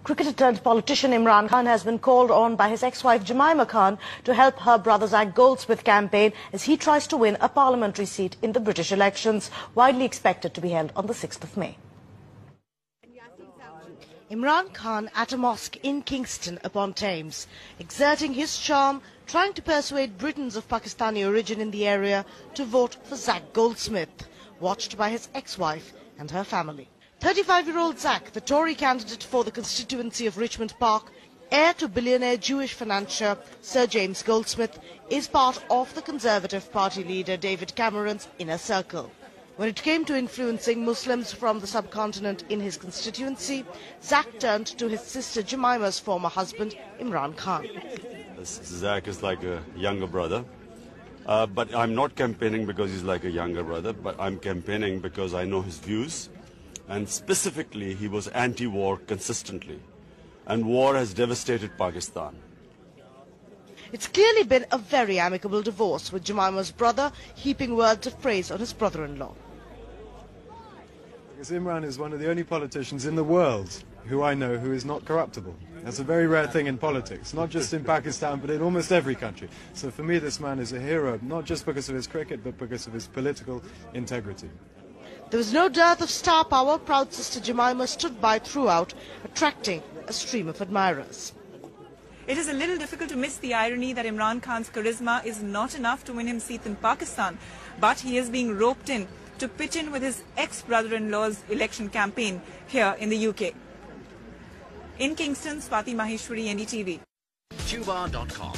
Cricketer turned politician Imran Khan has been called on by his ex-wife Jemima Khan to help her brother Zach Goldsmith campaign as he tries to win a parliamentary seat in the British elections, widely expected to be held on the 6th of May. Imran Khan at a mosque in Kingston upon Thames, exerting his charm, trying to persuade Britons of Pakistani origin in the area to vote for Zach Goldsmith, watched by his ex-wife and her family. 35-year-old Zach, the Tory candidate for the constituency of Richmond Park, heir to billionaire Jewish financier Sir James Goldsmith, is part of the Conservative Party leader David Cameron's inner circle. When it came to influencing Muslims from the subcontinent in his constituency, Zach turned to his sister Jemima's former husband, Imran Khan. Zach is like a younger brother, but I'm not campaigning because he's like a younger brother, but I'm campaigning because I know his views, and specifically he was anti-war consistently, and war has devastated Pakistan. It's clearly been a very amicable divorce, with Jemima's brother heaping words of praise on his brother-in-law. Because Imran is one of the only politicians in the world who I know who is not corruptible. That's a very rare thing in politics, not just in Pakistan, but in almost every country. So for me, this man is a hero, not just because of his cricket, but because of his political integrity. There was no dearth of star power. Proud sister Jemima stood by throughout, attracting a stream of admirers. It is a little difficult to miss the irony that Imran Khan's charisma is not enough to win him seat in Pakistan, but he is being roped in to pitch in with his ex-brother-in-law's election campaign here in the UK. In Kingston, Swati Maheshwari, NDTV. Cuba.com